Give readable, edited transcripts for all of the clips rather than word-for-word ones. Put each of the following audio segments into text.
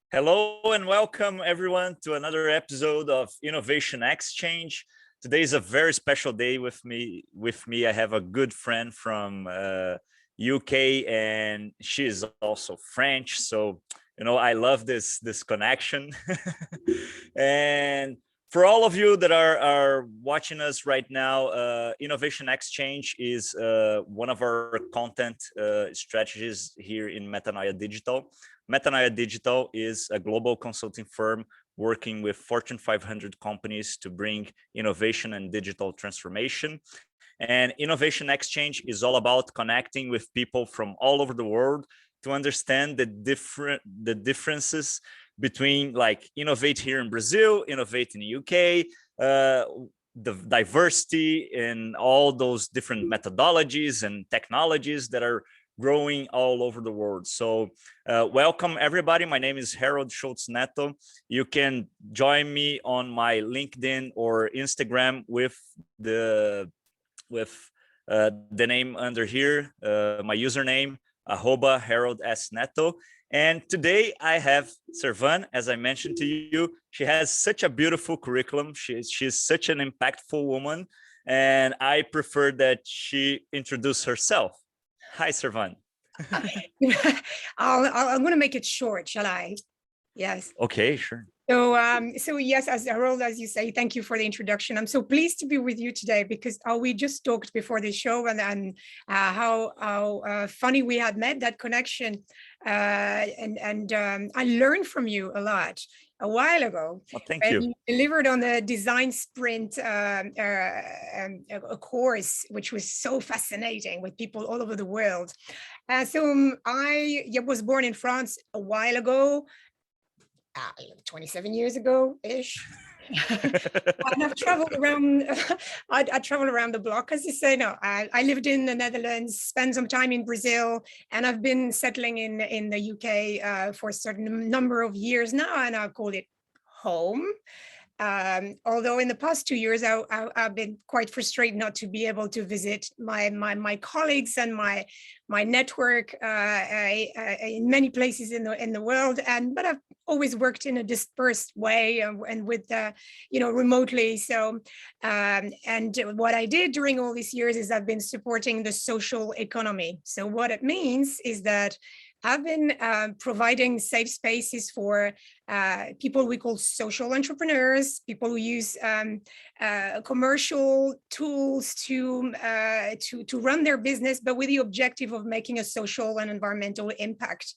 Hello and welcome everyone to another episode of Innovation Exchange. Today is a very special day with me. I have a good friend from UK, and she is also French. So I love this connection. And for all of you that are watching us right now, Innovation Exchange is one of our content strategies here in Metanoia Digital. Metanoia Digital is a global consulting firm working with Fortune 500 companies to bring innovation and digital transformation. And Innovation Exchange is all about connecting with people from all over the world to understand the differences between like innovate here in Brazil, innovate in the UK, the diversity in all those different methodologies and technologies that are growing all over the world. So welcome everybody. My name is Harold Schultz Neto. You can join me on my LinkedIn or Instagram with the name under here, my username, @Harold S. Neto. And today I have Servane, as I mentioned to you. She has such a beautiful curriculum. She's such an impactful woman. And I prefer that she introduce herself. Hi, Servane. I'm going to make it short, shall I? Yes. Okay, sure. So yes, as Harold, as you say, thank you for the introduction. I'm so pleased to be with you today because we just talked before the show and how funny we had met that connection, and I learned from you a lot a while ago. Well, thank you. You delivered on the design sprint a course, which was so fascinating with people all over the world. I was born in France a while ago, 27 years ago-ish. And I've traveled around, I traveled around the block, as you say. No, I lived in the Netherlands, spent some time in Brazil, and I've been settling in the UK for a certain number of years now, and I call it home. Although in the past 2 years, I've been quite frustrated not to be able to visit my colleagues and my network in many places in the world, but I've always worked in a dispersed way and with remotely. So and what I did during all these years is I've been supporting the social economy. So what it means is that I've been providing safe spaces for people we call social entrepreneurs, people who use commercial tools to run their business, but with the objective of making a social and environmental impact.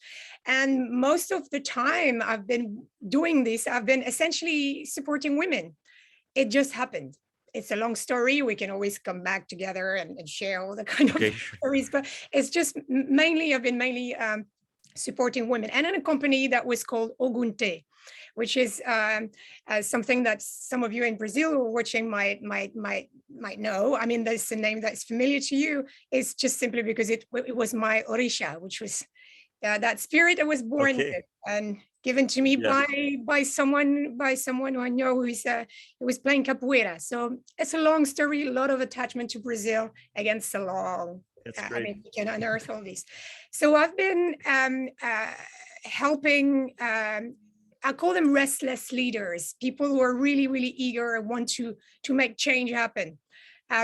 And most of the time I've been doing this, I've been essentially supporting women. It just happened. It's a long story. We can always come back together and share all the kind of stories, but it's just I've been mainly supporting women, and in a company that was called Ogunte, which is something that some of you in Brazil who are watching might know. I mean, there's a name that's familiar to you. It's just simply because it was my Orisha, which was that spirit I was born with and given to me by someone who I know who was playing capoeira. So it's a long story, a lot of attachment to Brazil against the law. I mean, you can unearth all these. So I've been helping, I call them restless leaders, people who are really, really eager and want to make change happen.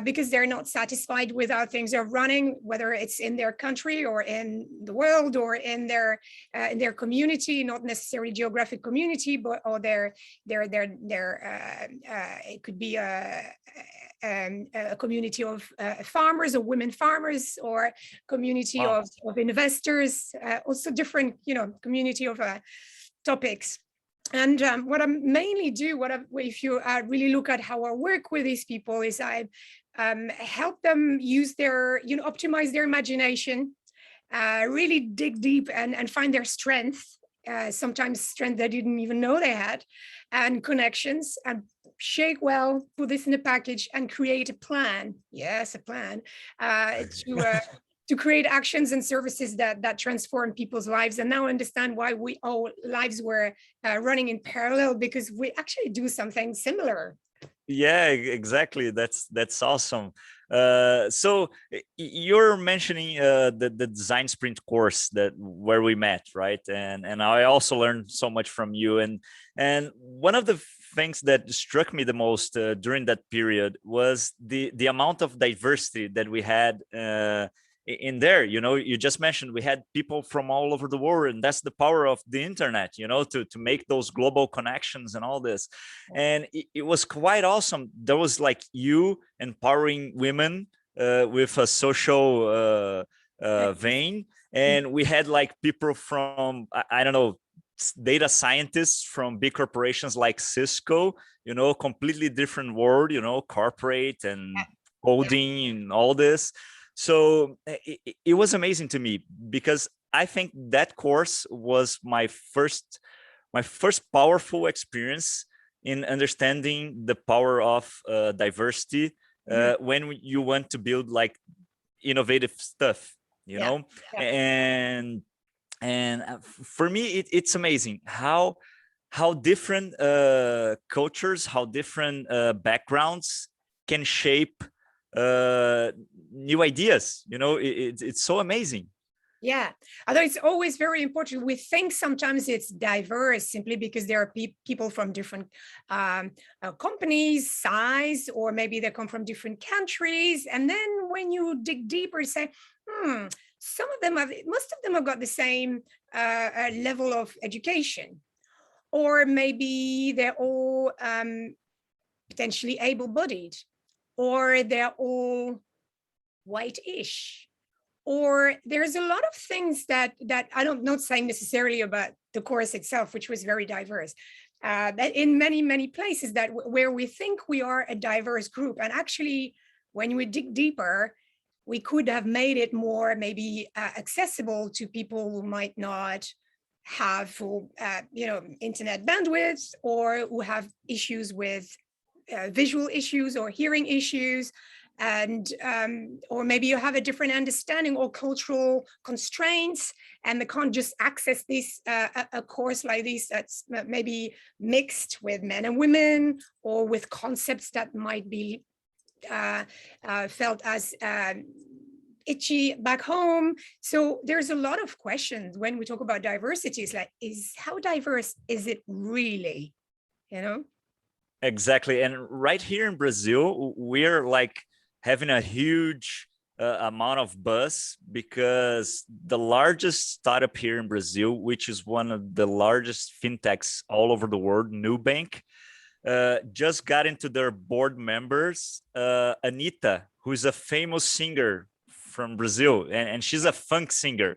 Because they're not satisfied with how things are running, whether it's in their country or in the world or in their community, not necessarily geographic community, but or their it could be a community of farmers or women farmers, or community of investors, also different community of topics. And what I mainly do, if you really look at how I work with these people, is I help them use their, optimize their imagination, really dig deep and find their strength, sometimes strength they didn't even know they had, and connections, and shake well, put this in a package and create a plan. Yes, a plan to create actions and services that transform people's lives. And now I understand why our lives were running in parallel, because we actually do something similar. Yeah, exactly. That's awesome. So you're mentioning the design sprint course that where we met, right? And I also learned so much from you. And one of the things that struck me the most during that period was the amount of diversity that we had in there. You know, you just mentioned we had people from all over the world, and that's the power of the internet, you know, to make those global connections and all this. And it was quite awesome. There was like you empowering women with a social vein, and we had like people from I don't know, data scientists from big corporations like Cisco, you know, completely different world, you know, corporate and coding and all this. So it was amazing to me because I think that course was my first powerful experience in understanding the power of diversity when you want to build like innovative stuff, you know. And for me it's amazing how different cultures, how different backgrounds can shape new ideas, you know. It's so amazing. Yeah, although it's always very important. We think sometimes it's diverse simply because there are people from different companies, size, or maybe they come from different countries. And then when you dig deeper, you say, some of them most of them have got the same level of education, or maybe they're all potentially able-bodied, or they're all white-ish. Or there's a lot of things that I'm not saying necessarily about the course itself, which was very diverse, that in many places that where we think we are a diverse group, and actually when we dig deeper, we could have made it more maybe accessible to people who might not have full, internet bandwidth, or who have issues with visual issues or hearing issues. And or maybe you have a different understanding or cultural constraints, and they can't just access this a course like this that's maybe mixed with men and women, or with concepts that might be felt as itchy back home. So there's a lot of questions when we talk about diversity. It's like, how diverse is it really, you know? Exactly. And right here in Brazil, we're like having a huge amount of buzz because the largest startup here in Brazil, which is one of the largest fintechs all over the world, Nubank, just got into their board members, Anitta, who is a famous singer from Brazil, and she's a funk singer.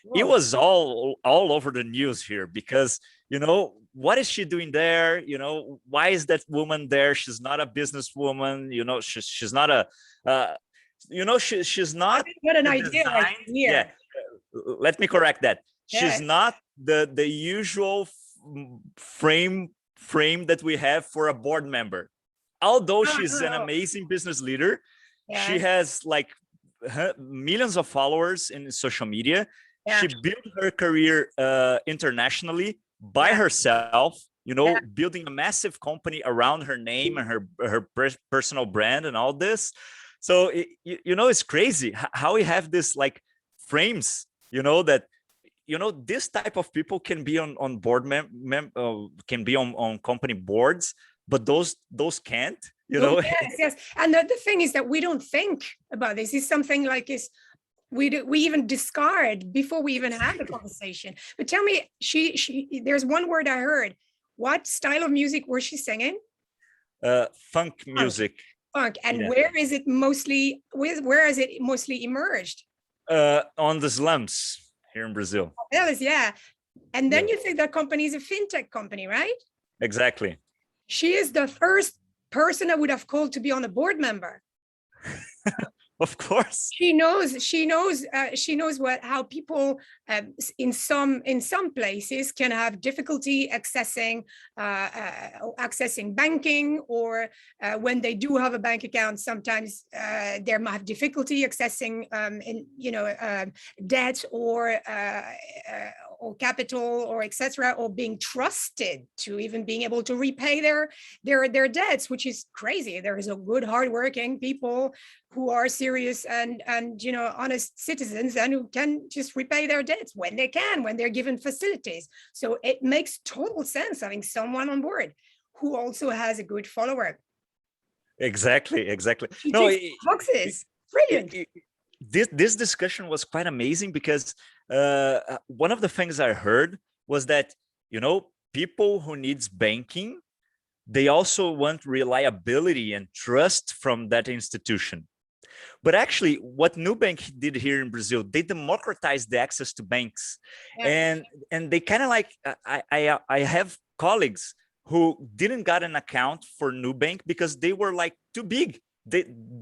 Whoa. It was all over the news here because, you know, what is she doing there? You know, why is that woman there? She's not a businesswoman. You know, she's not a, she's not. What an idea! Right here. Yeah, let me correct that. She's not the usual frame that we have for a board member. Although she's an amazing business leader, she has like millions of followers in social media. She built her career internationally by herself, you know, building a massive company around her name and her personal brand and all this. So, you know, it's crazy how we have this like frames, you know, that, you know, this type of people can be on board can be on company boards, but those can't, you know. Yes. And the thing is that we don't think about this. It's something like we even discard before we even have the conversation. But tell me, there's one word I heard. What style of music was she singing? Funk music. Funk. And where is it mostly? Where is it mostly emerged? On the slums here in Brazil. And then you think that company is a fintech company, right? Exactly. She is the first person I would have called to be on a board member. Of course, she knows how people in some places can have difficulty accessing banking, or when they do have a bank account, sometimes they might have difficulty accessing debt or or capital or etc., or being trusted to even being able to repay their debts, which is crazy. There is a good, hardworking people who are serious and honest citizens and who can just repay their debts when they can, when they're given facilities. So it makes total sense having someone on board who also has a good follower. Exactly. She No, ticks boxes. Brilliant. This discussion was quite amazing because one of the things I heard was that, people who needs banking, they also want reliability and trust from that institution. But actually, what Nubank did here in Brazil, they democratized the access to banks, Yeah. and they kind of like I have colleagues who didn't got an account for Nubank because they were like too big.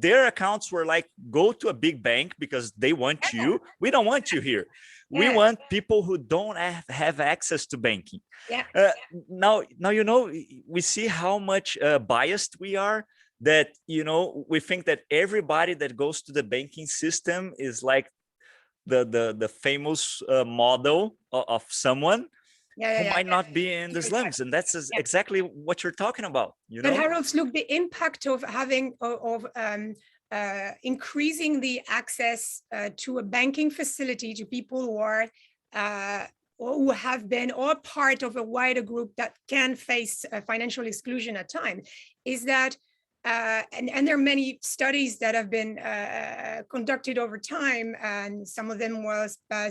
Their accounts were like, go to a big bank because they want you. We don't want you here. We Yeah. want people who don't have access to banking. Yeah. Now, we see how much biased we are, that we think that everybody that goes to the banking system is like the famous model of someone who might not be in the slums, and that's exactly what you're talking about. But Harold, look, the impact of having increasing the access to a banking facility to people who are or who have been or part of a wider group that can face financial exclusion at times is that and there are many studies that have been conducted over time, and some of them was by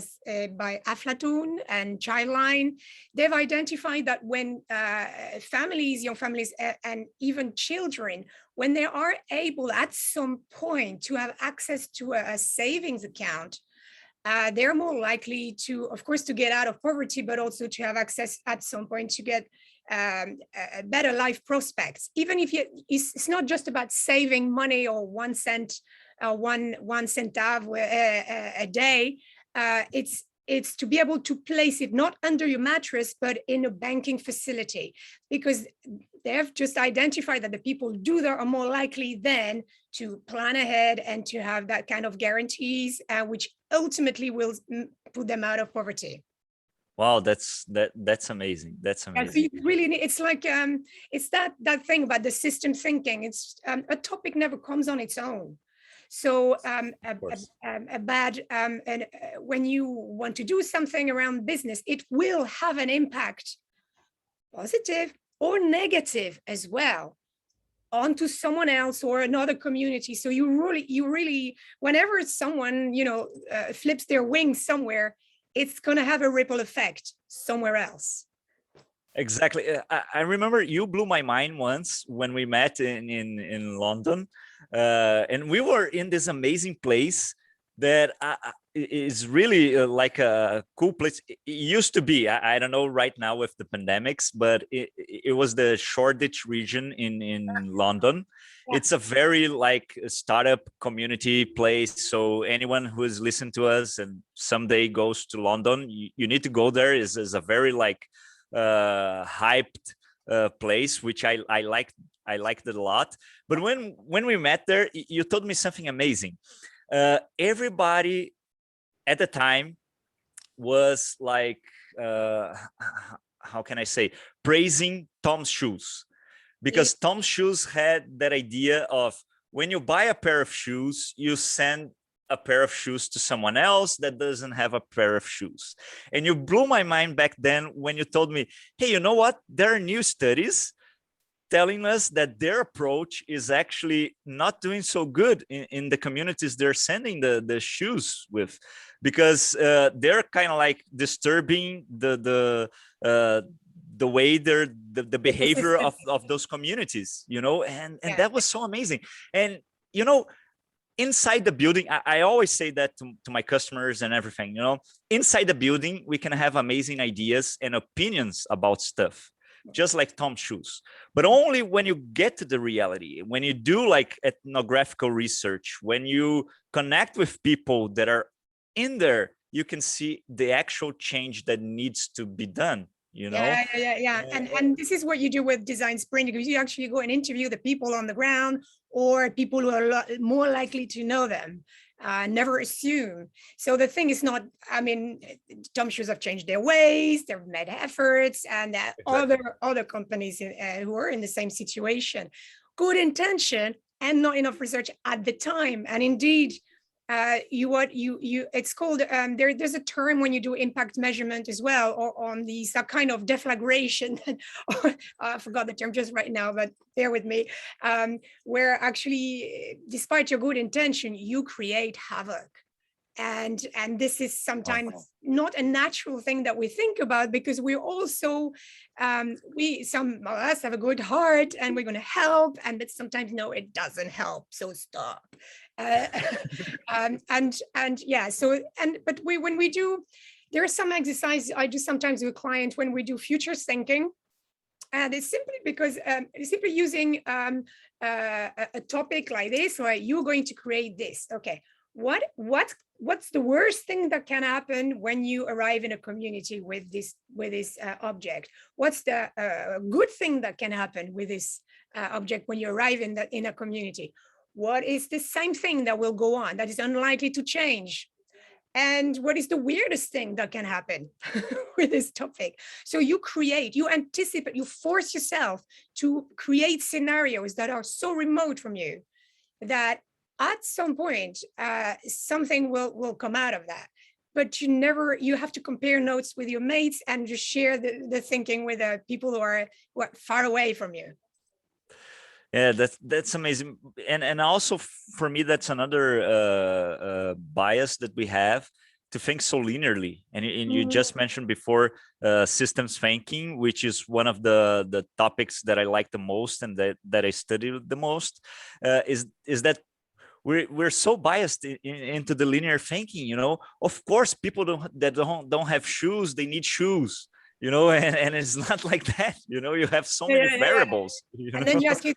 Aflatun and Childline. They've identified that when young families, and even children, when they are able at some point to have access to a savings account, they're more likely to, of course, to get out of poverty, but also to have access at some point to get better life prospects. Even if it's not just about saving money or 1 cent, one centave a day. It's to be able to place it not under your mattress, but in a banking facility, because they have just identified that the people do that are more likely then to plan ahead and to have that kind of guarantees, which ultimately will put them out of poverty. Wow, that's amazing. That's amazing. So really, it's like it's that thing about the system thinking. It's a topic never comes on its own. So when you want to do something around business, it will have an impact, positive or negative as well, onto someone else or another community. So you really, whenever someone flips their wings somewhere, it's going to have a ripple effect somewhere else. Exactly. I remember you blew my mind once when we met in London, and we were in this amazing place that is really like a cool place. It used to be, I don't know right now with the pandemics, but it was the Shoreditch region in London. Yeah. It's a very like startup community place. So anyone who is listening to us and someday goes to London, you need to go there. Is a very like hyped place, which I liked it a lot. But when we met there, you told me something amazing. Everybody at the time was like, how can I say, praising Tom's shoes, because Tom's shoes had that idea of when you buy a pair of shoes, you send a pair of shoes to someone else that doesn't have a pair of shoes. And you blew my mind back then when you told me, hey, you know what? There are new studies telling us that their approach is actually not doing so good in the communities they're sending the shoes with, because they're kind of like disturbing the way the behavior of those communities, and that was so amazing. And inside the building, I always say that to my customers and everything, inside the building, we can have amazing ideas and opinions about stuff, just like Tom's shoes. But only when you get to the reality, when you do like ethnographical research, when you connect with people that are in there, you can see the actual change that needs to be done. Yeah. And this is what you do with Design Sprint, because you actually go and interview the people on the ground or people who are more likely to know them. Never assume. So the thing is not, I mean, Tom Shoes have changed their ways, they've made efforts, and Exactly. other companies who are in the same situation. Good intention and not enough research at the time. And indeed, it's called, there's a term when you do impact measurement as well, or on these kind of deflagration. I forgot the term just right now, but bear with me. Where actually, despite your good intention, you create havoc. And this is sometimes not a natural thing that we think about, because we're also some of us have a good heart and we're going to help, but sometimes no, it doesn't help, so stop. uh, yeah, so but when we do, there are some exercises I do sometimes with clients when we do future thinking. And it's simply because simply using a topic like this, right? You're going to create this. Okay, what's the worst thing that can happen when you arrive in a community with this object? What's the good thing that can happen with this object when you arrive in a community? What is the same thing that will go on that is unlikely to change? And what is the weirdest thing that can happen with this topic? So you create, you anticipate, you force yourself to create scenarios that are so remote from you that at some point, something will come out of that. But you have to compare notes with your mates and just share the thinking with people who are far away from you. Yeah, that's amazing. And also for me, that's another bias that we have, to think so linearly. And you just mentioned before systems thinking, which is one of the topics that I like the most and that I study the most, is that we're so biased into the linear thinking. Of course, people don't have shoes, they need shoes. And it's not like that. You have so many variables. And then you ask you,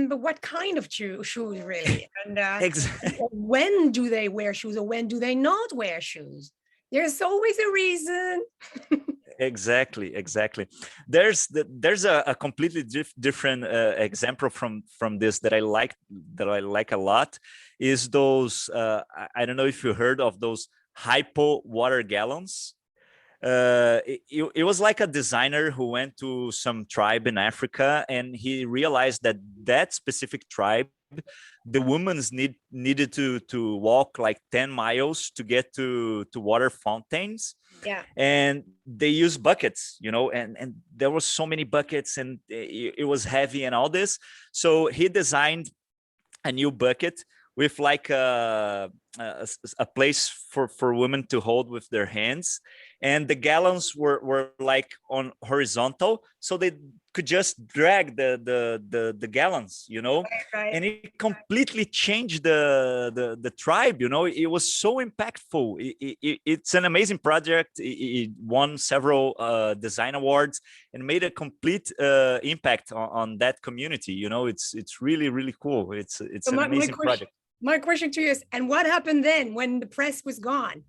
but what kind of shoes really? And exactly. When do they wear shoes, or when do they not wear shoes? There's always a reason. Exactly. There's a completely different example from this that I like a lot, is those I don't know if you heard of those hypo water gallons. It was like a designer who went to some tribe in Africa, and he realized that specific tribe, the women needed to walk like 10 miles to get to water fountains. Yeah. And they use buckets, and there were so many buckets, and it was heavy and all this. So he designed a new bucket with like a place for women to hold with their hands, and the gallons were like on horizontal, so they could just drag the gallons, Right. And it completely changed the tribe. It was so impactful. It's an amazing project. It won several design awards and made a complete impact on that community. It's really cool. It's So an amazing project. My question to you is, and what happened then when the press was gone?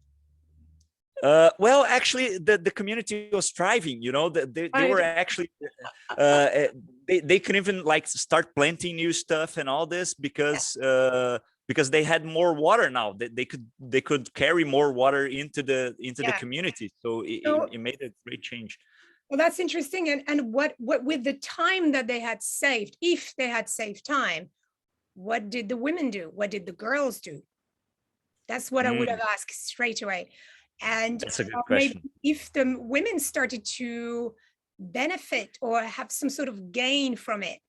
Well, actually, the community was thriving. They were actually they could even like start planting new stuff and all this, because they had more water now. They could carry more water into the community. So it made a great change. Well, that's interesting. And what with the time that they had saved, if they had saved time, what did the women do? What did the girls do? That's what I would have asked straight away. And that's a good maybe question. if the women started to benefit or have some sort of gain from it,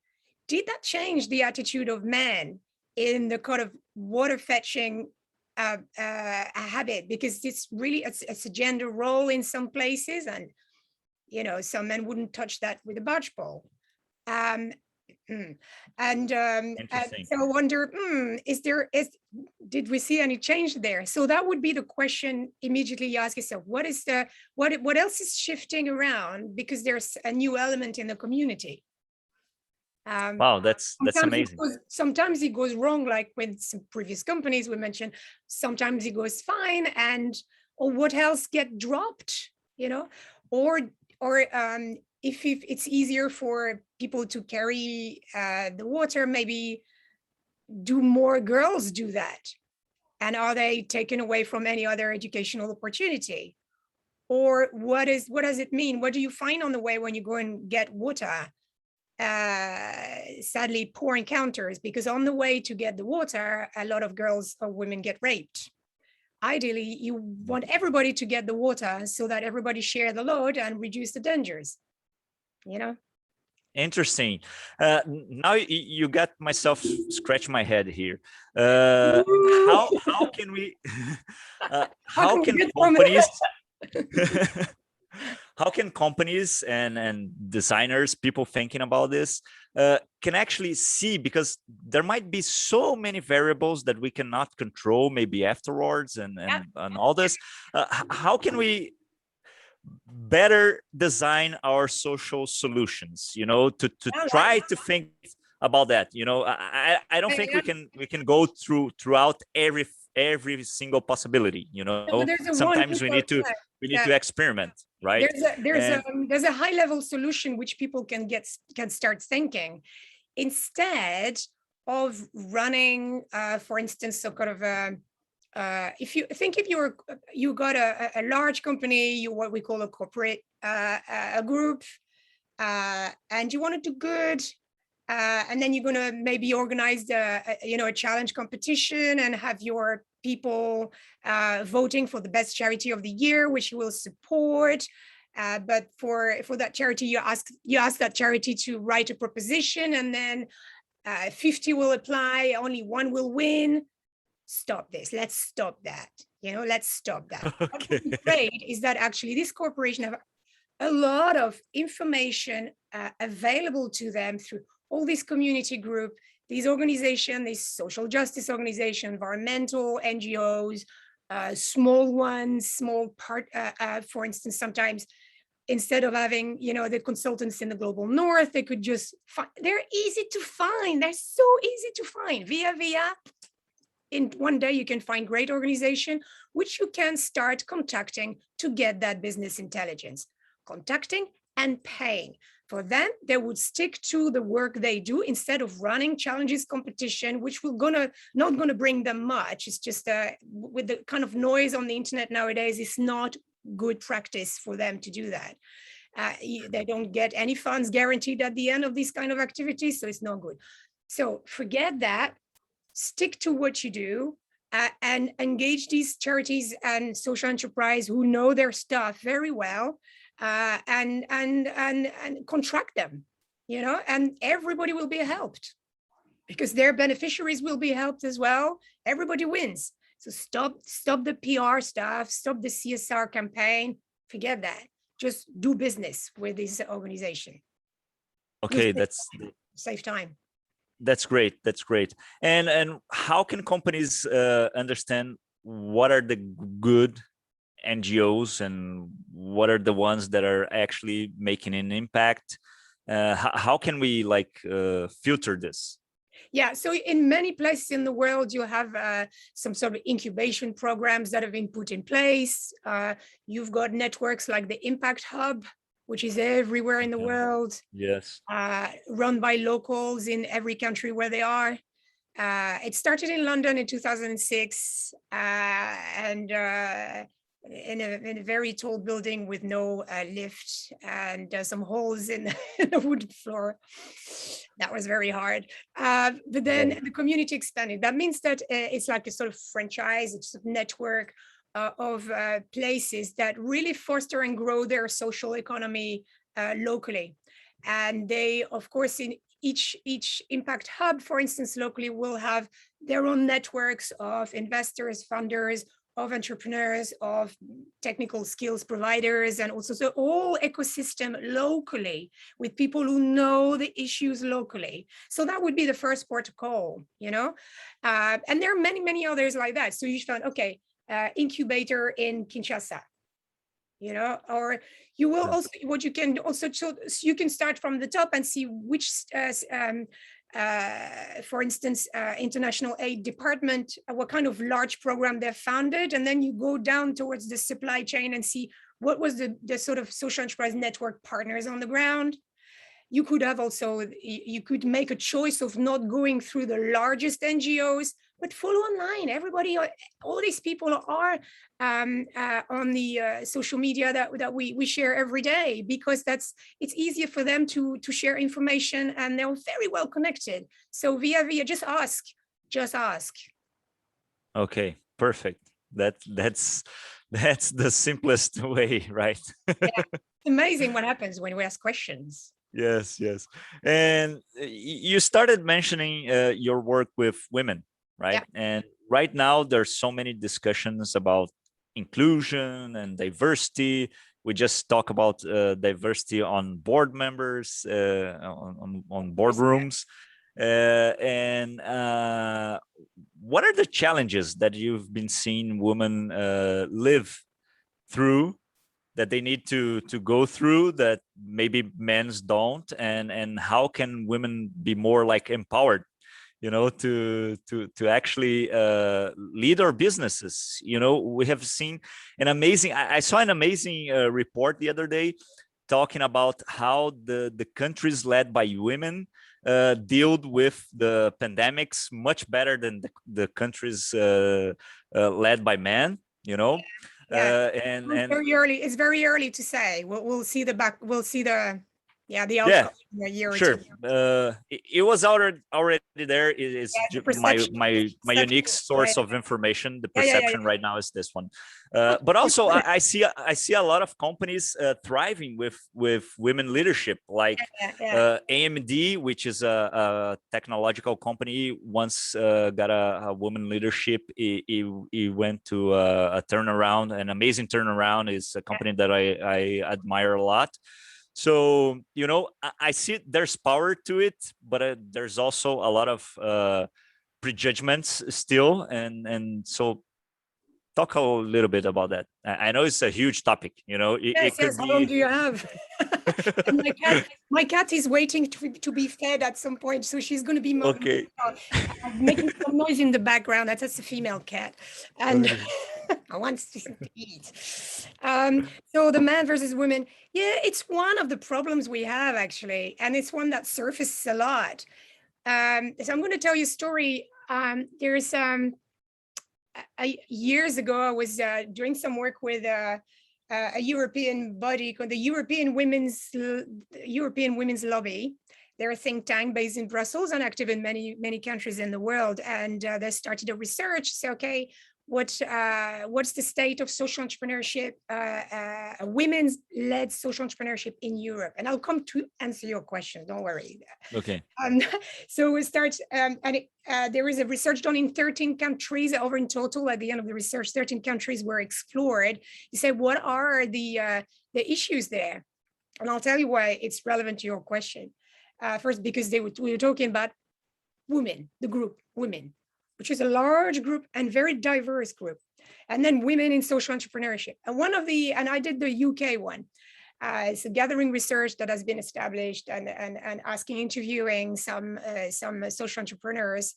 did that change the attitude of men in the kind of water fetching habit? Because it's really it's a gender role in some places, and some men wouldn't touch that with a barge pole. And so I wonder, did we see any change there? So that would be the question immediately you ask yourself: what else is shifting around because there's a new element in the community? Wow, that's amazing. Sometimes it goes wrong, like with some previous companies we mentioned. Sometimes it goes fine, or what else get dropped, or if it's easier for people to carry the water, maybe do more girls do that. And are they taken away from any other educational opportunity? Or what does it mean? What do you find on the way when you go and get water? Sadly, poor encounters, because on the way to get the water, a lot of girls or women get raped. Ideally, you want everybody to get the water so that everybody share the load and reduce the dangers, you know? Interesting. Now you got myself scratch my head here. How can we how can companies how can companies and designers, people thinking about this, can actually see, because there might be so many variables that we cannot control maybe afterwards and all this. How can we better design our social solutions, to try to think about that? I don't think we can go throughout every single possibility. Sometimes we need to experiment, right? There's a high level solution which people can start thinking, instead of running, for instance, some kind of if you got a large company, what we call a corporate a group, and you want to do good, and then you're going to maybe organize a challenge competition and have your people voting for the best charity of the year, which you will support. But for that charity, you ask that charity to write a proposition, and then 50 will apply, only one will win. Stop this. Let's stop that. Let's stop that. Okay. What's great is that actually this corporation have a lot of information available to them through all this community group, these organizations, these social justice organizations, environmental NGOs, small ones, for instance, sometimes instead of having, the consultants in the global north, they could just they're easy to find. They're so easy to find via in one day, you can find great organization, which you can start contacting to get that business intelligence, contacting and paying. For them, they would stick to the work they do instead of running challenges competition, which will not gonna bring them much. It's just with the kind of noise on the internet nowadays, it's not good practice for them to do that. They don't get any funds guaranteed at the end of these kind of activities, so it's not good. So forget that. Stick to what you do, and engage these charities and social enterprise who know their stuff very well, and contract them, and everybody will be helped because their beneficiaries will be helped as well. Everybody wins. So stop the PR stuff, stop the CSR campaign, forget that. Just do business with this organization. Okay, save time. That's great. That's great. And how can companies understand what are the good NGOs and what are the ones that are actually making an impact? How can we filter this? Yeah, so in many places in the world, you have some sort of incubation programs that have been put in place. You've got networks like the Impact Hub, which is everywhere in the world. Yes. Run by locals in every country where they are. It started in London in 2006, and in a very tall building with no lift and some holes in the wood floor. That was very hard. But then the community expanded. That means that it's like a sort of franchise, it's a network of places that really foster and grow their social economy locally. And they, of course, in each impact hub, for instance, locally will have their own networks of investors, funders, of entrepreneurs, of technical skills providers, and also the whole ecosystem locally with people who know the issues locally. So that would be the first port of call, and there are many, many others like that. So you found, okay, incubator in Kinshasa, or you will also, what you can also, so you can start from the top and see which, for instance, international aid department, what kind of large program they've founded, and then you go down towards the supply chain and see what was the sort of social enterprise network partners on the ground. You could have also, you could make a choice of not going through the largest NGOs, but follow online. Everybody, all these people are on the social media that we share every day, because it's easier for them to share information, and they're very well connected. So via, just ask. Okay, perfect. That's the simplest way, right? Yeah, amazing what happens when we ask questions. Yes, yes. And you started mentioning your work with women, right? Yeah. And right now there's so many discussions about inclusion and diversity. We just talk about diversity on board members, on boardrooms. And what are the challenges that you've been seeing women live through, that they need to go through, that maybe men's don't, and how can women be more like empowered, to actually lead our businesses? We have seen an amazing, I saw an amazing report the other day talking about how the countries led by women dealt with the pandemics much better than the countries led by men. Yeah, And very early. It's very early to say. We'll see the back. We'll see the yeah, outcome in a year or sure. two. It was already there. It's Yeah, the my perception. my unique source Right. of information. The Yeah, yeah, perception right now is this one. But also, I see a lot of companies thriving with women leadership, like yeah. AMD, which is a technological company, once got a woman leadership. He went to a turnaround, an amazing turnaround. Is a company that I admire a lot. So I see there's power to it, but there's also a lot of prejudgments still, and so talk a little bit about that. I know it's a huge topic. It could Yes. How long be do you have? And my cat is waiting to be fed at some point, so she's going to be okay. making some noise in the background. That's a female cat, and Okay. I want to eat. So the man versus women, yeah, it's one of the problems we have, actually, and it's one that surfaces a lot. So I'm going to tell you a story. There's years ago, I was doing some work with a European body called the European Women's Lobby. They're a think tank based in Brussels and active in many countries in the world. And they started a research. Say, okay, what's the state of social entrepreneurship, women's-led social entrepreneurship in Europe? And I'll come to answer your question. Don't worry. Okay. So we start, and there is a research done in 13 countries over in total. At the end of the research, 13 countries were explored. You say, what are the issues there? And I'll tell you why it's relevant to your question. First, because we were talking about women, the group women, which is a large group and very diverse group. And then women in social entrepreneurship. And I did the UK one. It's a gathering research that has been established and interviewing some social entrepreneurs,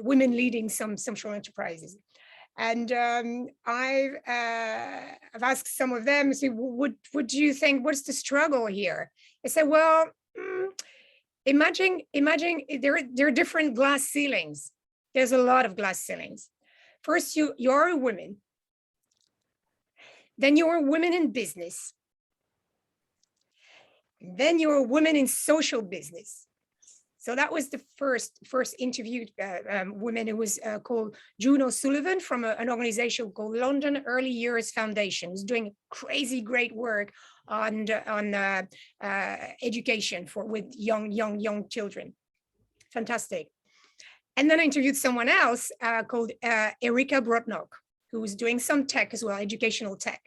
women leading some social enterprises. And I've asked some of them, say, what do you think, what's the struggle here? I said, well, imagine there are different glass ceilings. There's a lot of glass ceilings. First, you're a woman. Then you're a woman in business. Then you're a woman in social business. So that was the first interviewed woman. It was called June O'Sullivan from an organization called London Early Years Foundation, who's doing crazy great work on education with young children. Fantastic. And then I interviewed someone else called Erika Brotnock, who was doing some tech as well, educational tech.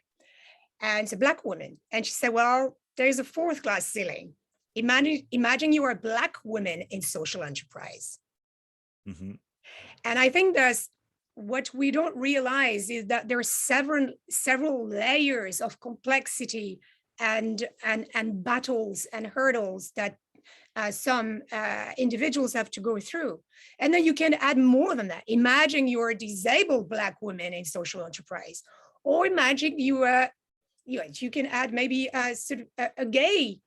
And it's a Black woman. And she said, well, there's a fourth glass ceiling. Imagine you are a Black woman in social enterprise. Mm-hmm. And I think that's what we don't realize is that there are several layers of complexity and battles and hurdles that some individuals have to go through. And then you can add more than that. Imagine you're a disabled Black woman in social enterprise, or imagine you can add maybe a gay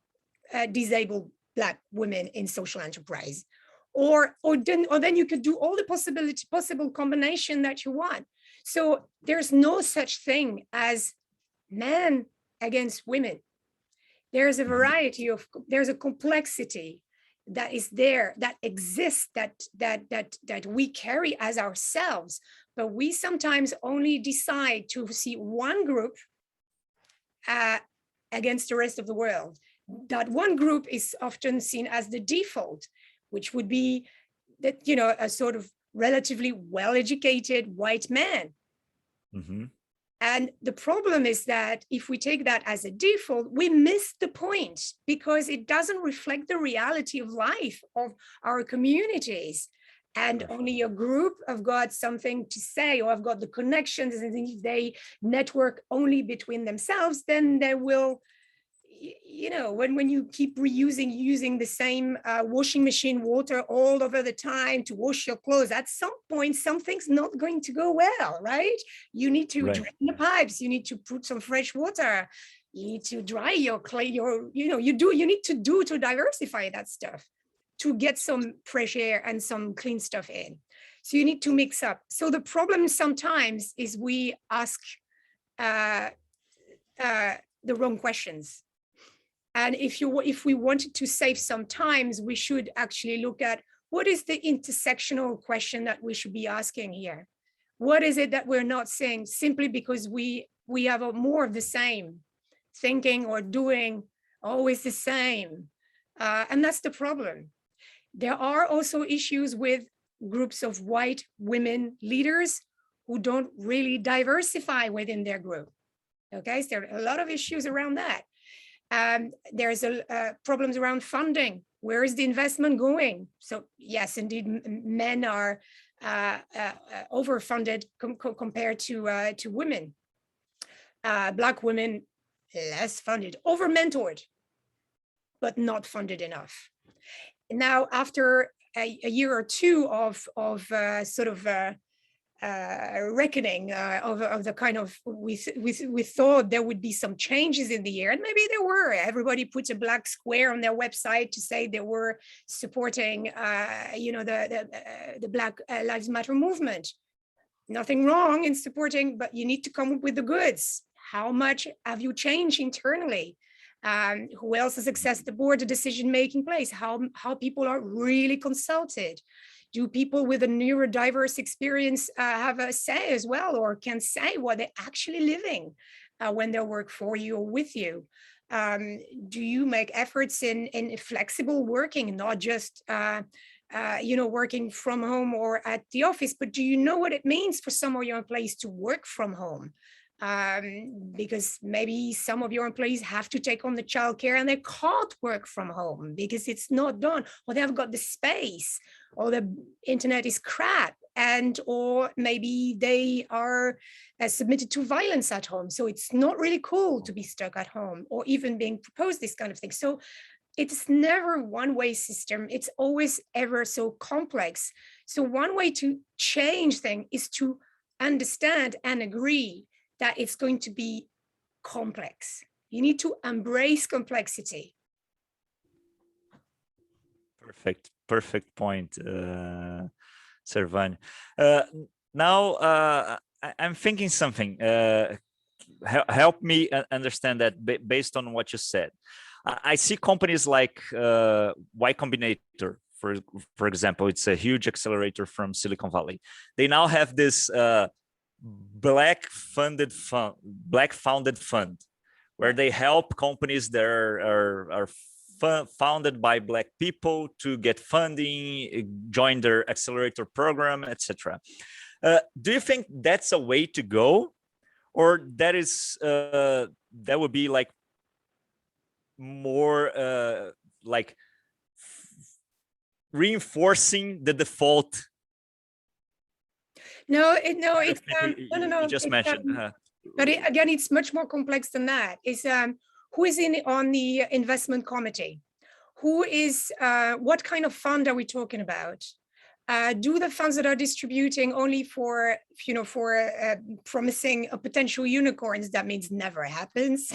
disabled Black women in social enterprise, or then you could do all the possible combination that you want. So there's no such thing as men against women. There's a variety of, there's a complexity that is there, that exists, that we carry as ourselves, but we sometimes only decide to see one group against the rest of the world. That one group is often seen as the default, which would be that, you know, a sort of relatively well-educated white man. Mm-hmm. And the problem is that if we take that as a default, we miss the point, because it doesn't reflect the reality of life of our communities. And only a group have got something to say, or have got the connections, and if they network only between themselves, then they will, you know, when you keep using the same washing machine water all over the time to wash your clothes, at some point something's not going to go well, right? You need to drain the pipes, you need to put some fresh water, you need to dry your clay, you need to diversify that stuff to get some fresh air and some clean stuff in. So you need to mix up. So the problem sometimes is we ask the wrong questions. And if we wanted to save some time, we should actually look at what is the intersectional question that we should be asking here. What is it that we're not saying simply because we have more of the same thinking or doing, always the same. And that's the problem. There are also issues with groups of white women leaders who don't really diversify within their group. Okay, so there are a lot of issues around that. There's problems around funding. Where is the investment going? So yes, indeed, men are overfunded compared to women. Black women less funded, over-mentored, but not funded enough. Now, after a year or two of reckoning of the kind of, we thought there would be some changes in the year, and maybe there were. Everybody puts a black square on their website to say they were supporting, the Black Lives Matter movement. Nothing wrong in supporting, but you need to come up with the goods. How much have you changed internally? Who else has accessed the board, the decision-making place? How people are really consulted? Do people with a neurodiverse experience have a say as well, or can say what they're actually living when they work for you or with you? Do you make efforts in flexible working, not just working from home or at the office, but do you know what it means for some of your employees to work from home? Because maybe some of your employees have to take on the childcare and they can't work from home because it's not done, or they haven't got the space, or the internet is crap, or maybe they are submitted to violence at home. So it's not really cool to be stuck at home, or even being proposed this kind of thing. So it's never one-way system. It's always ever so complex. So one way to change things is to understand and agree that it's going to be complex. You need to embrace complexity. Perfect point, Servane. Now, I'm thinking something. Help me understand that based on what you said. I see companies like Y Combinator, for example. It's a huge accelerator from Silicon Valley. They now have this Black founded fund, where they help companies that are founded by Black people to get funding, join their accelerator program, etc. Do you think that's a way to go, or that would be like more like reinforcing the default? No. You just mentioned. But again, it's much more complex than that. It's who is on the investment committee? Who is, what kind of fund are we talking about? Do the funds that are distributing only for promising a potential unicorns, that means never happens,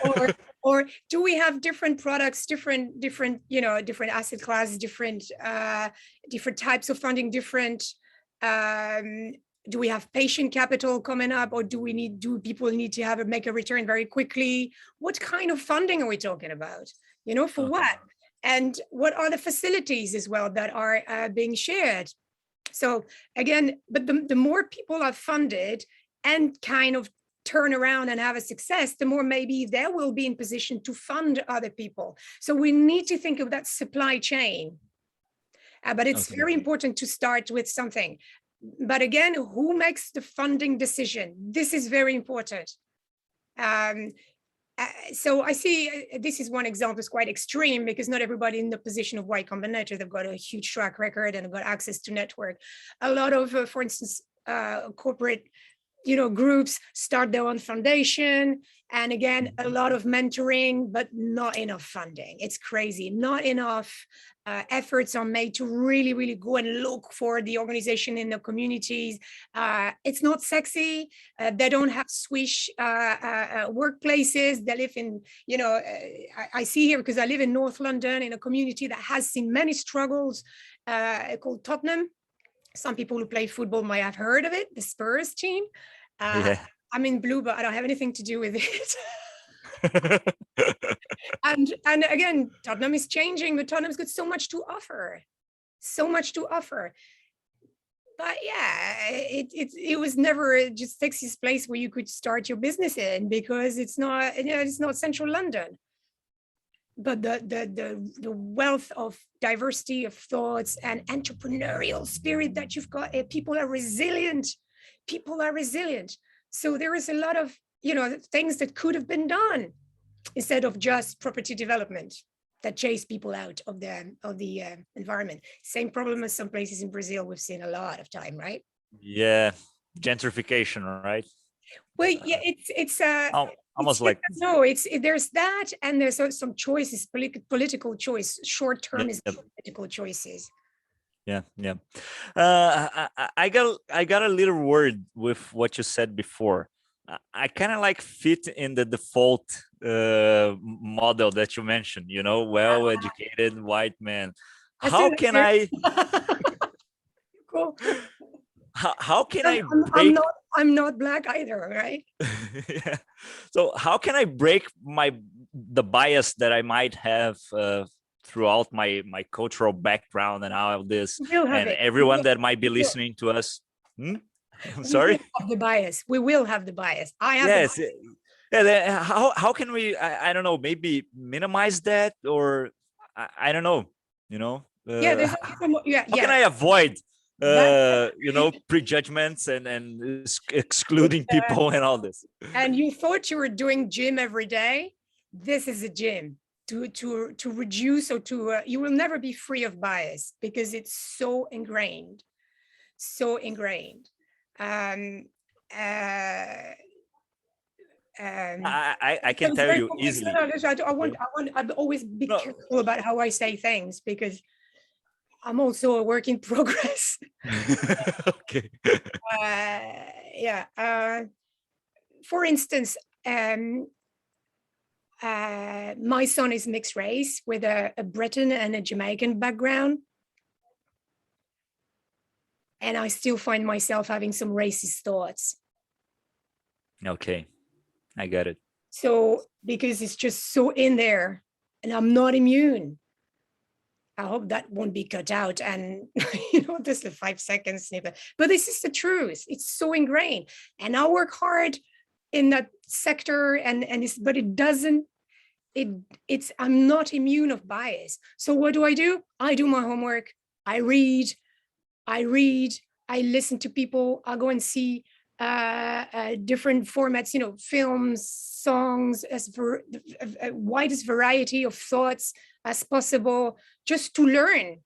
or or do we have different products, different different asset classes, different types of funding, different do we have patient capital coming up, or do people need to make a return very quickly? What kind of funding are we talking about? For Okay. what? And what are the facilities as well that are being shared? So again, but the more people are funded and kind of turn around and have a success, the more maybe they will be in position to fund other people. So we need to think of that supply chain. But it's very important to start with something. But again, who makes the funding decision? This is very important. So I see this is one example. It's quite extreme because not everybody in the position of Y Combinator, they've got a huge track record and they've got access to network. A lot of, for instance, corporate groups start their own foundation. And again, a lot of mentoring, but not enough funding. It's crazy. Not enough efforts are made to really, really go and look for the organization in the communities. It's not sexy. They don't have swish workplaces. They live in, I see here because I live in North London in a community that has seen many struggles called Tottenham. Some people who play football might have heard of it, the Spurs team. Yeah. I'm in blue, but I don't have anything to do with it. and again, Tottenham is changing, but Tottenham's got so much to offer. But yeah, it was never just sexiest place where you could start your business in, because it's not central London. But the wealth of diversity of thoughts and entrepreneurial spirit that you've got, people are resilient. So there is a lot of things that could have been done instead of just property development that chase people out of the environment. Same problem as some places in Brazil we've seen a lot of time, right? Yeah, gentrification, right? Well, yeah, it's almost like there's that, and there's some choices, political choice, short-termist political choices. Yeah. I got a little worried with what you said before. I kind of like fit in the default model that you mentioned, well-educated white man. How can I cool. How can I break? I'm not black either, right? Yeah. So how can I break the bias that I might have throughout my cultural background and all of this, and everyone that might be listening to us? I'm sorry. We will have the bias. I have. Yes. Yeah. How can we? I don't know. Maybe minimize that, or I don't know. How can I avoid? Prejudgments and excluding people and all this. And you thought you were doing gym every day. This is a gym to reduce, or to you will never be free of bias because it's so ingrained. I can tell you easily. I'd always be careful about how I say things, because I'm also a work in progress. Okay. For instance, my son is mixed race with a Breton and a Jamaican background. And I still find myself having some racist thoughts. Okay, I got it. So, because it's just so in there, and I'm not immune. I hope that won't be cut out and, just a 5-second snippet. But this is the truth. It's so ingrained. And I work hard in that sector, but it doesn't, I'm not immune of bias. So what do? I do my homework. I read, I listen to people. I go and see different formats, films, songs, a widest variety of thoughts as possible, just to learn.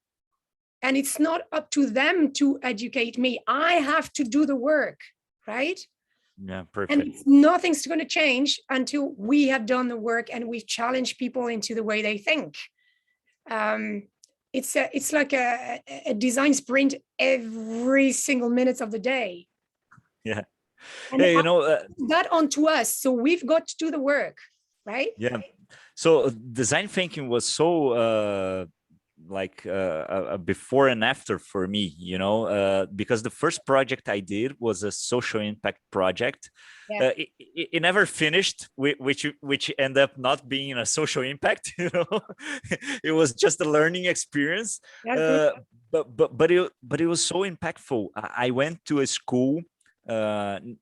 And it's not up to them to educate me. I have to do the work, right? Yeah, perfect. And nothing's going to change until we have done the work and we've challenged people into the way they think. It's like a design sprint every single minute of the day. Yeah. And that onto us. So we've got to do the work. right? Yeah. So design thinking was so a before and after for me, because the first project I did was a social impact project. Yeah. It never finished, which ended up not being a social impact. It was just a learning experience. Yeah, good. But it was so impactful. I went to a school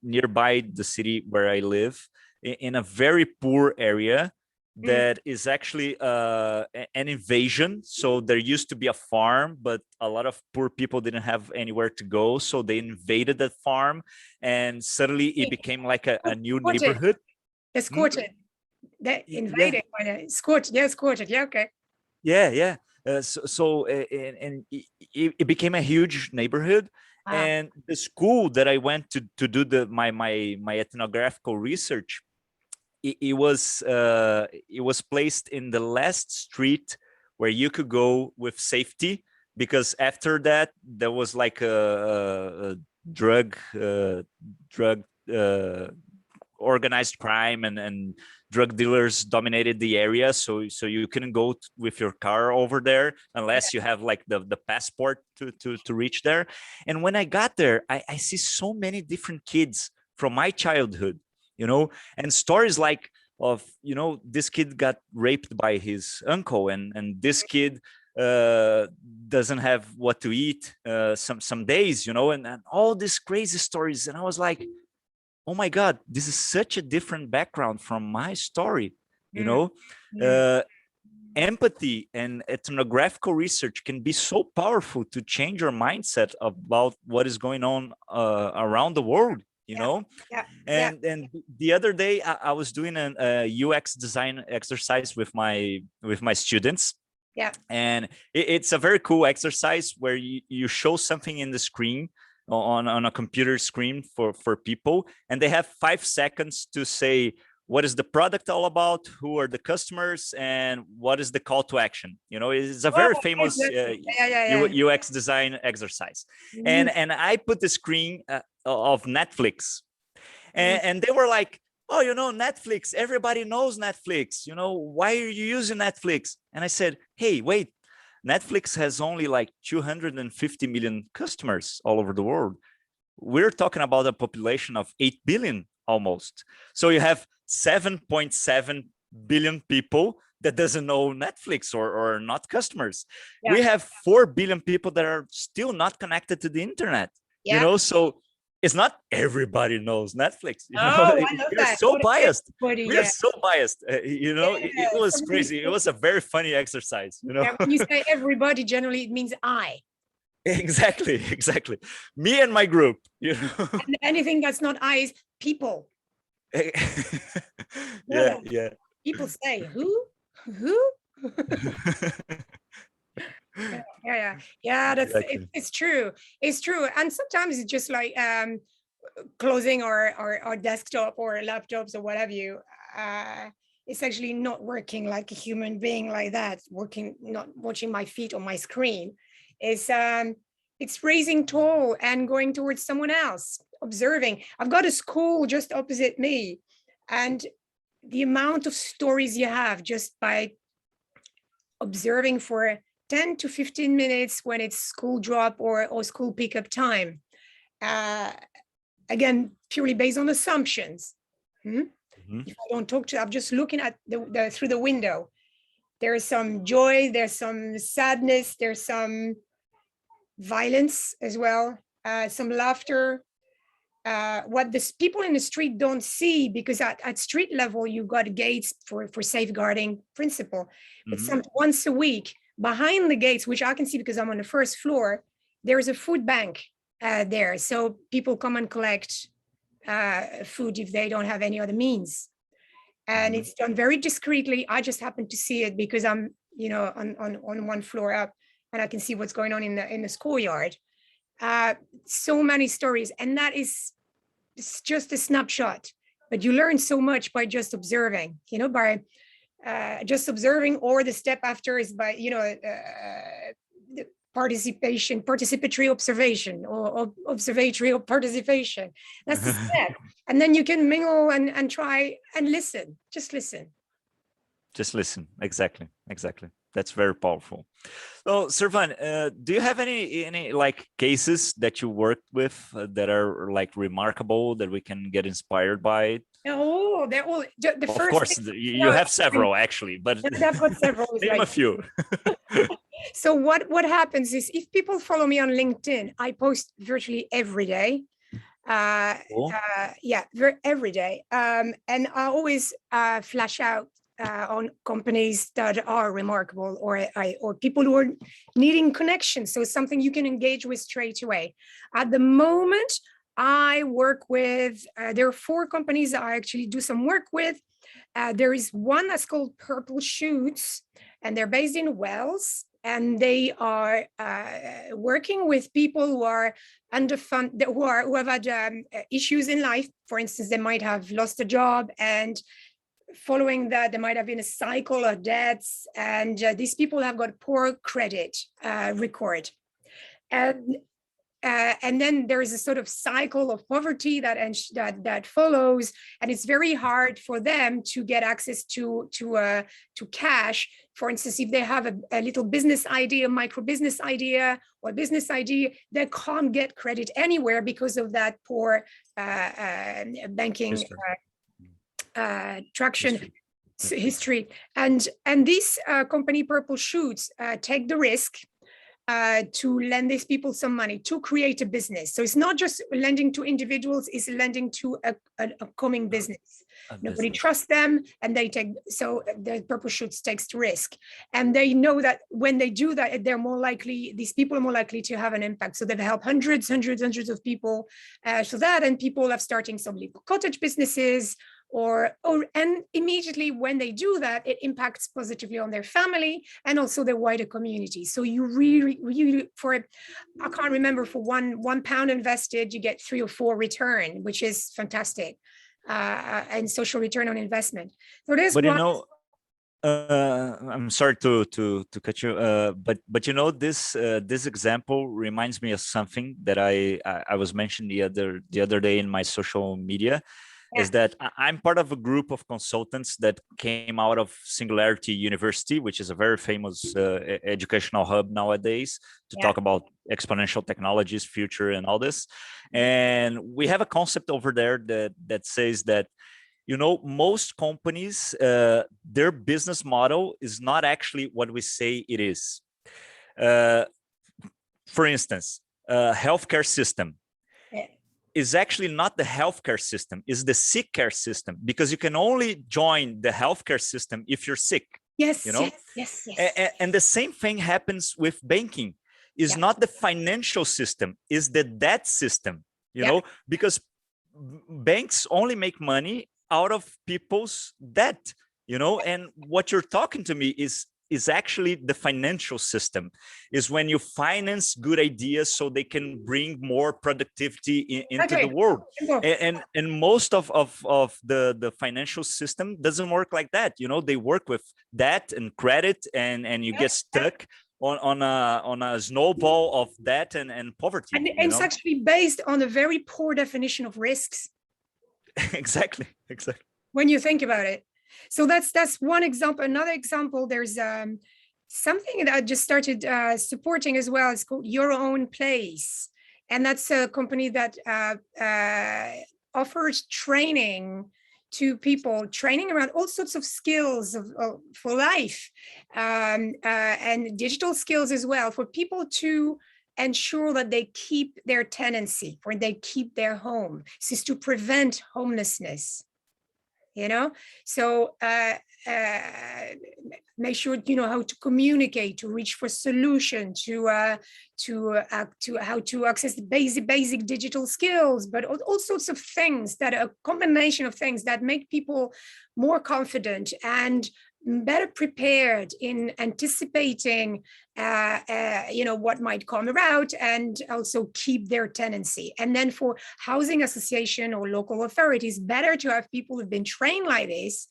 nearby the city where I live, in a very poor area Mm. that is actually an invasion. So there used to be a farm, but a lot of poor people didn't have anywhere to go. So they invaded that farm, and suddenly it became like a new Squatted. neighborhood. They Hmm? squatted. They Yeah, invaded. Squatted. Yeah, squatted. Yeah, okay. yeah. And it became a huge neighborhood. Ah, And the school that I went to do my ethnographical research, it was placed in the last street where you could go with safety, because after that there was like a drug organized crime, and drug dealers dominated the area. So you couldn't go with your car over there unless you have like the passport to reach there. And when I got there, I see so many different kids from my childhood, and stories like of, this kid got raped by his uncle, and this kid uh doesn't have what to eat some days, and all these crazy stories. And I was like, oh my god, this is such a different background from my story. you mm, know mm. uh Empathy and ethnographical research can be so powerful to change your mindset about what is going on around the world. Yeah, yeah, yeah, And the other day, I was doing a UX design exercise with my students, yeah. and it's a very cool exercise where you show something in the screen, on a computer screen for people, and they have 5 seconds to say what is the product all about, who are the customers, and what is the call to action. It's a Oh, very yes, famous yes. Yeah, yeah, yeah. UX design exercise. Mm, And I put the screen of Netflix, mm. and they were like, oh, Netflix, everybody knows Netflix, why are you using Netflix? And I said, hey, wait, Netflix has only like 250 million customers all over the world. We're talking about a population of 8 billion almost. So you have 7.7 billion people that doesn't know Netflix, or not customers. Yeah, We have 4 billion people that are still not connected to the internet, yeah. so it's not everybody knows Netflix. Oh, I love We're that. so Not biased. everybody, We're yeah. so biased. Yeah, It was somebody, crazy. It was a very funny exercise. yeah, when you say everybody, generally it means I. Exactly. Me and my group. And anything that's not I is people. Yeah, Yeah. yeah. People say, who? Who? Yeah. That's Exactly. it's true. It's true. And sometimes it's just like closing our desktop or laptops or whatever you it's actually not working like a human being like that, working, not watching my feet on my screen. It's raising tall and going towards someone else, observing. I've got a school just opposite me, and the amount of stories you have just by observing for 10 to 15 minutes when it's school drop or school pickup time. Again, purely based on assumptions. Mhm. If I don't talk to, I'm just looking at the through the window. There's some joy, there's some sadness, there's some violence as well, some laughter. What the people in the street don't see, because at street level, you've got gates for safeguarding principle. But Mhm. once a week, behind the gates, which I can see because I'm on the first floor, there is a food bank there. So people come and collect food if they don't have any other means. And Mhm. it's done very discreetly. I just happen to see it because I'm, on one floor up, and I can see what's going on in the schoolyard. So many stories, and that is, it's just a snapshot, but you learn so much by just observing, by just observing, or the step after is by, the participatory observation, or observatory participation. That's the step. And then you can mingle and try and listen, just listen. Just listen. Exactly. Exactly. That's very powerful. So, Servane, do you have any like cases that you worked with that are like remarkable that we can get inspired by? Oh, they're all the Of first course, thing. you have several actually, but I've got several. name a few. So what happens is if people follow me on LinkedIn, I post virtually every day. Cool. Yeah, every day. And I always flash out on companies that are remarkable or people who are needing connections. So something you can engage with straight away. At the moment, I work with, there are 4 companies that I actually do some work with. There is one that's called Purple Shoots, and they're based in Wales. And they are working with people who are underfunded, who have had issues in life. For instance, they might have lost a job, and following that, there might have been a cycle of debts, and these people have got poor credit record. And then there is a sort of cycle of poverty that follows, and it's very hard for them to get access to cash. For instance, if they have a little business idea, micro business idea, or business idea, they can't get credit anywhere because of that poor banking traction history. And this company, Purple Shoots, take the risk to lend these people some money to create a business. So it's not just lending to individuals, it's lending to a coming business. Nobody trusts them, and they take, so the Purple Shoots takes the risk. And they know that when they do that, they're more likely, these people are more likely to have an impact. So they've helped hundreds of people. So that, and people have starting some little cottage businesses, and immediately when they do that, it impacts positively on their family and also their wider community. So you really, I can't remember, for one pound invested, you get 3 or 4 return, which is fantastic, and social return on investment. So there's but one. You know, I'm sorry to cut you, but you know, this example reminds me of something that I was mentioning the other day in my social media. Is that I'm part of a group of consultants that came out of Singularity University, which is a very famous educational hub nowadays, to talk about exponential technologies, future, and all this. And we have a concept over there that says that, you know, most companies, their business model is not actually what we say it is. For instance, healthcare system is actually not the healthcare system, is the sick care system, because you can only join the healthcare system if you're sick. Yes, you know? yes. And the same thing happens with banking. Is not the financial system, is the debt system, you know, because banks only make money out of people's debt, you know, and what you're talking to me is actually the financial system, is when you finance good ideas so they can bring more productivity into the world. And most of the financial system doesn't work like that. You know, they work with debt and credit, and you get stuck on a snowball of debt and poverty. And it's actually based on a very poor definition of risks. Exactly. When you think about it. So that's one example. Another example, there's something that I just started supporting as well. It's called Your Own Place. And that's a company that offers training to people, training around all sorts of skills for life, and digital skills as well, for people to ensure that they keep their tenancy, or they keep their home. This is to prevent homelessness. You know, so make sure you know how to communicate, to reach for solution, to how to access the basic digital skills, but all sorts of things, that a combination of things that make people more confident and better prepared in anticipating you know, what might come around, and also keep their tenancy. And then for housing association or local authorities, better to have people who've been trained like this.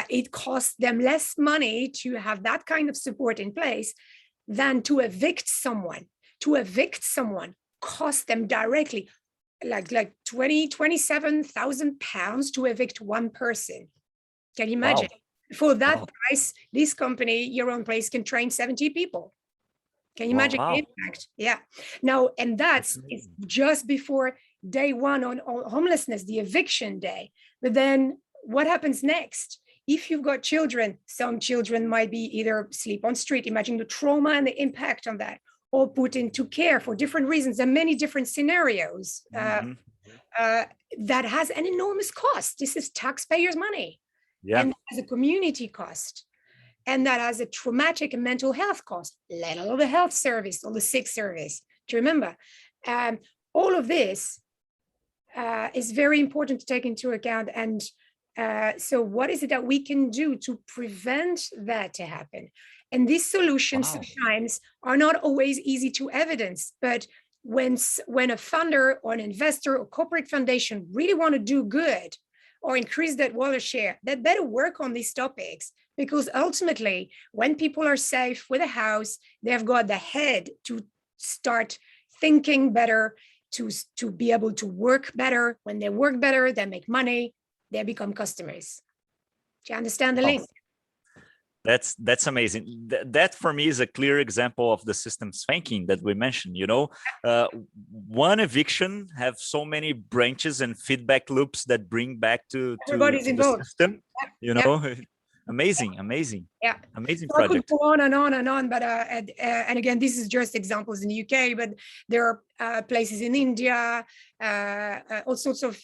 It costs them less money to have that kind of support in place than to evict someone. To evict someone costs them directly like 27,000 pounds to evict one person. Can you imagine? Wow. For that Wow. price, this company, Your Own Place, can train 70 people. Can you imagine the Wow. impact? Yeah. Now, and That's it's amazing. just before day one on homelessness, the eviction day. But then what happens next? If you've got children, some children might be either sleep on street, imagine the trauma and the impact on that, or put into care for different reasons and many different scenarios. Mhm. That has an enormous cost. This is taxpayers' money, Yeah. and as a community cost, and that has a traumatic and mental health cost, let alone the health service or the sick service. Do you remember? Um, all of this is very important to take into account. And so what is it that we can do to prevent that to happen? And these solutions Wow. sometimes are not always easy to evidence, but when a funder or an investor or corporate foundation really want to do good or increase that wallet share, they better work on these topics, because ultimately, when people are safe with a house, they've got the head to start thinking better, to be able to work better. When they work better, they make money, they become customers. Do you understand the Wow. link? That's amazing. That for me is a clear example of the systems thinking that we mentioned. One eviction have so many branches and feedback loops that bring back Everybody's to the involved. system. Yeah. Amazing, amazing, Yeah. amazing So I could project. go on and on and on, but and again, this is just examples in the UK, but there are places in India, all sorts of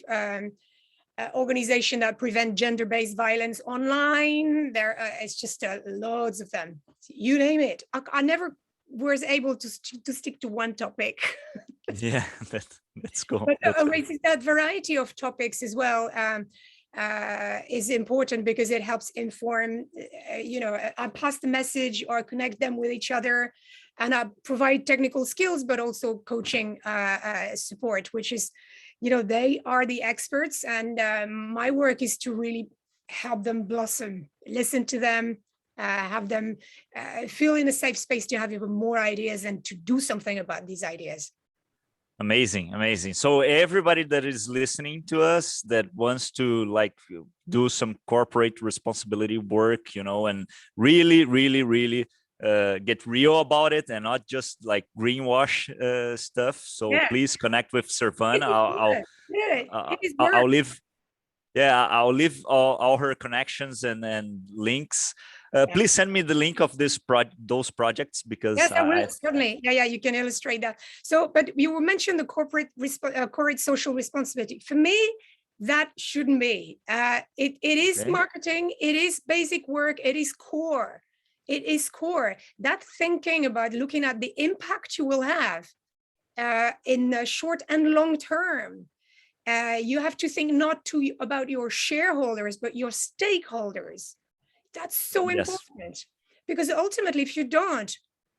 organizations that prevent gender-based violence online. There, it's just loads of them. You name it. I never was able to stick to one topic. Yeah, that's cool. But That's cool. raising that variety of topics as well is important, because it helps inform, I pass the message or connect them with each other, and I provide technical skills, but also coaching support, which is, they are the experts, and my work is to really help them blossom, listen to them, have them feel in a safe space to have even more ideas and to do something about these ideas. Amazing, amazing. So everybody that is listening to us that wants to do some corporate responsibility work, and really, really, really get real about it and not just like greenwash stuff. So please connect with Servane. I'll leave. Yeah, I'll leave all her connections and links. Please send me the link of those projects, because yes, I will, certainly. Yeah, you can illustrate that. So, but you mentioned the corporate social responsibility. For me, that shouldn't be. It is marketing. It is basic work. It is core. It is core. That thinking about looking at the impact you will have in the short and long term. You have to think not about your shareholders, but your stakeholders. That's so important, because ultimately, if you don't,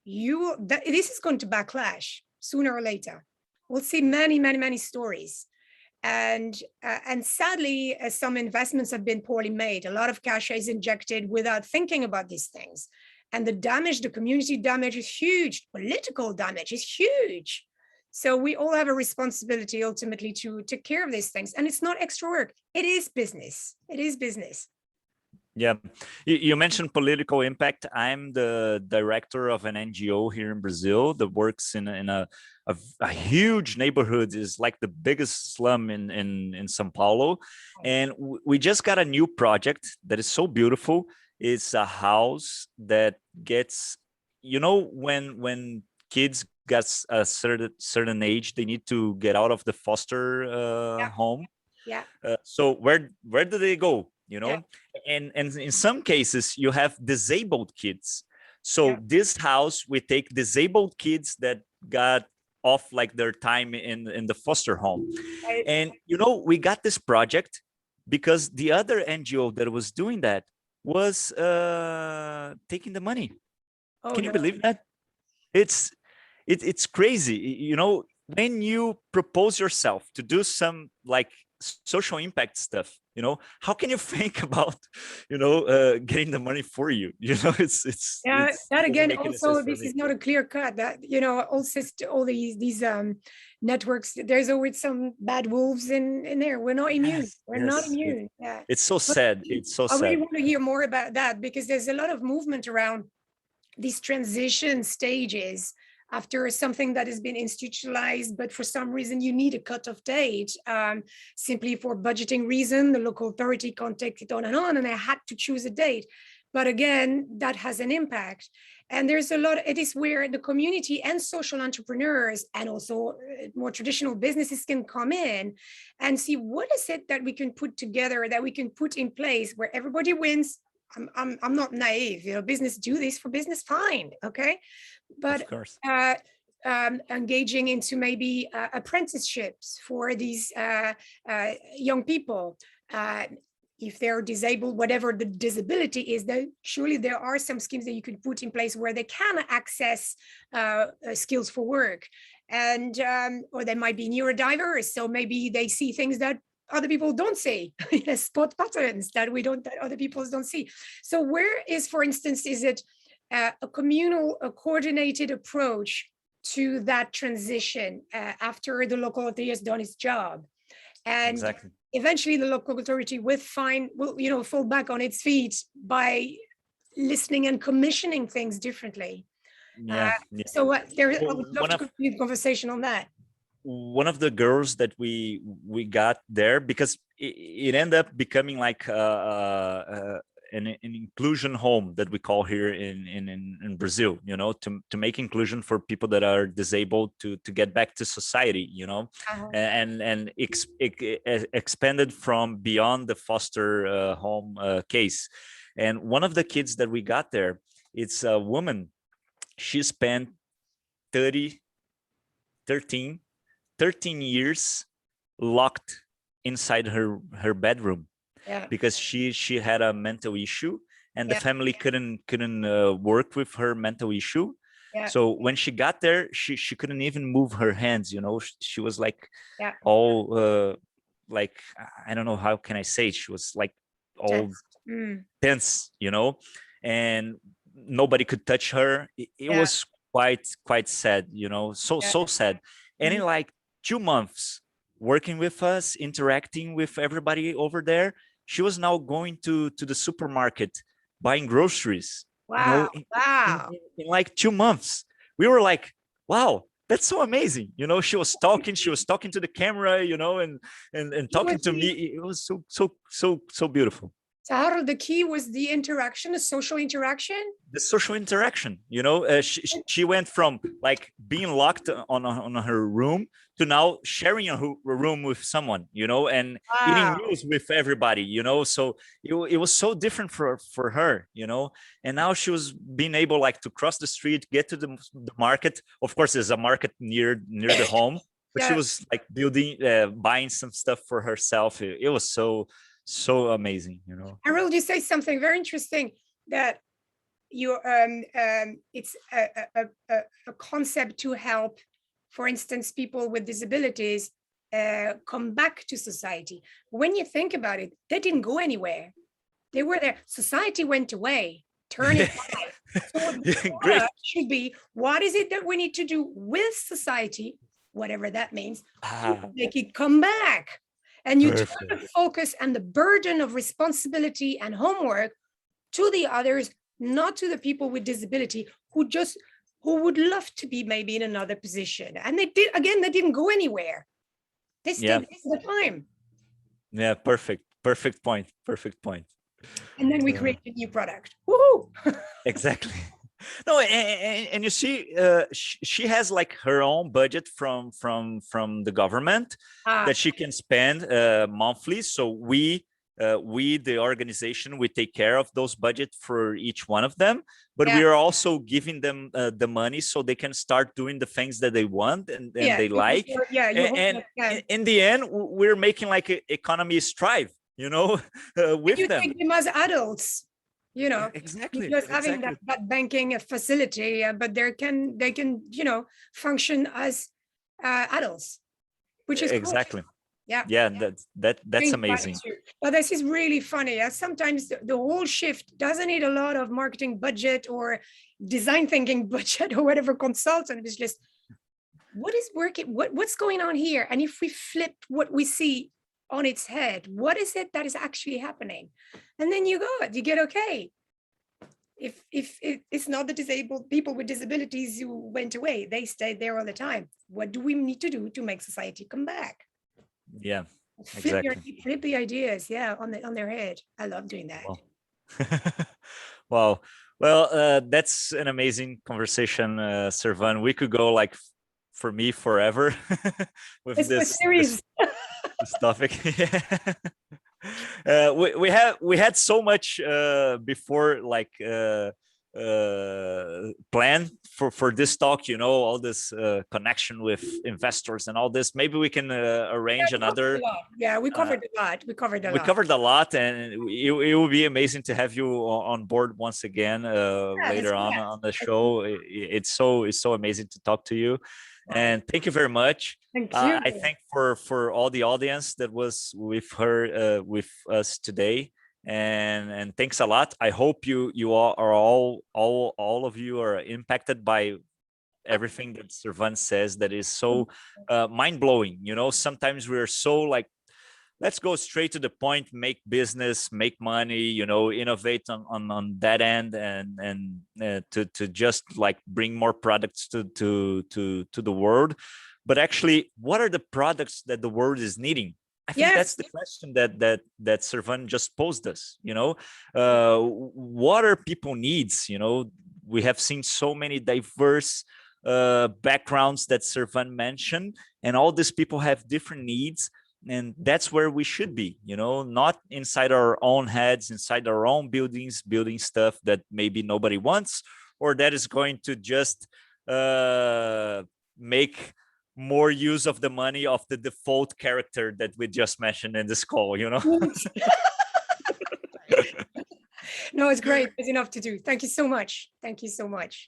this is going to backlash sooner or later. We'll see many, many, many stories. And sadly, some investments have been poorly made. A lot of cash is injected without thinking about these things. And the damage, the community damage is huge. Political damage is huge. So we all have a responsibility ultimately to take care of these things. And it's not extra work. It is business. It is business. Yeah, you mentioned political impact. I'm the director of an NGO here in Brazil that works in a huge neighborhood. Is like the biggest slum in São Paulo, and we just got a new project that is so beautiful. It's a house that gets, when kids get a certain age, they need to get out of the foster home. Yeah. So where do they go? And in some cases you have disabled kids. So this house, we take disabled kids that got off like their time in the foster home. And we got this project because the other NGO that was doing that was taking the money. Can you believe that? It's crazy. When you propose yourself to do some like social impact stuff. How can you think about getting the money for you? It's that again, making also sense for this me. is not a clear cut. That all these networks, there's always some bad wolves in there. We're not immune. We're not immune. Yeah, it's so sad. It's so I really sad. want to hear more about that, because there's a lot of movement around these transition stages after something that has been institutionalized, but for some reason you need a cutoff date, simply for budgeting reason. The local authority can't take it on, and they had to choose a date. But again, that has an impact. And there's a lot, it is where the community and social entrepreneurs and also more traditional businesses can come in and see what is it that we can put together, that we can put in place where everybody wins. I'm not naive, business do this for business, fine, okay, but of course. Engaging into maybe apprenticeships for these young people, if they're disabled, whatever the disability is, though surely there are some schemes that you can put in place where they can access skills for work, and or they might be neurodiverse, so maybe they see things that other people don't see, spot patterns that other people don't see. So where is, for instance, is it a communal, a coordinated approach to that transition after the local authority has done its job? And exactly. Eventually the local authority will fall back on its feet by listening and commissioning things differently. So I would love to continue the conversation on that. One of the girls that we got there, because it ended up becoming like an inclusion home that we call here in Brazil, to make inclusion for people that are disabled to get back to society, and expanded from beyond the foster home case. And one of the kids that we got there, it's a woman. She spent 13 years locked inside her bedroom, because she had a mental issue, and the family couldn't work with her mental issue. So when she got there, she couldn't even move her hands. She was like all like, I don't know, how can I say it? She was like all tense, and nobody could touch her. It was quite sad, so sad. And in like 2 months working with us, interacting with everybody over there, she was now going to the supermarket, buying groceries. Wow. In like 2 months. We were like, wow, that's so amazing. She was talking to the camera, and talking to me. It was so beautiful. So Harold, the key was the interaction, the social interaction? The social interaction, she went from like being locked on her room to now sharing a room with someone, and eating meals with everybody, so it was so different for her, and now she was being able like to cross the street, get to the market. Of course, there's a market near the home, but she was like building, buying some stuff for herself. It was so amazing, Harold, you say something very interesting, that you it's a concept to help, for instance, people with disabilities come back to society. When you think about it, they didn't go anywhere. They were there. Society went away, turning back. So what should be, what is it that we need to do with society, whatever that means, to make it come back? And you turn the focus and the burden of responsibility and homework to the others, not to the people with disability who would love to be maybe in another position. And they didn't go anywhere. They stayed the time. Yeah, perfect point. And then we created a new product. Woohoo! Exactly. No, and you see, she has like her own budget from the government that she can spend monthly. So we, the organization, we take care of those budgets for each one of them, but we are also giving them the money so they can start doing the things that they want and they like. And in the end, we're making like an economy strive, with them. Take them as adults. Exactly. Just having that banking facility, but they can function as adults, which is exactly. Cool. Yeah. Yeah, that's amazing. But this is really funny. Sometimes the whole shift doesn't need a lot of marketing budget or design thinking budget or whatever consultant. It's just what is working, what's going on here? And if we flip what we see on its head, what is it that is actually happening? And then you get okay. If it's not the disabled people with disabilities who went away, they stayed there all the time. What do we need to do to make society come back? Yeah, Flip the ideas, yeah, on their head. I love doing that. Wow. Well, that's an amazing conversation, Servane. We could go like for me forever with this topic. We had so much before, like plan for this talk, you know, all this connection with investors and all this. Maybe we can arrange another. We covered a lot. We covered a lot, and it would be amazing to have you on board once again later on the show. It's so amazing to talk to you. And thank you very much. Thank you. I thank for all the audience that was with us today, and thanks a lot. I hope you all of you are impacted by everything that Servane says. That is so mind blowing. You know, sometimes we're so like, let's go straight to the point, make business, make money, you know, innovate on that end, and to just like bring more products to the world. But actually, what are the products that the world is needing? I think that's the question that Servane just posed us. You know, what are people needs? You know, we have seen so many diverse backgrounds that Servane mentioned, and all these people have different needs. And that's where we should be, you know, not inside our own heads, inside our own buildings, building stuff that maybe nobody wants, or that is going to just make more use of the money of the default character that we just mentioned in this call, you know. No, it's great. There's enough to do. Thank you so much. Thank you so much.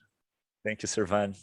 Thank you, Servane.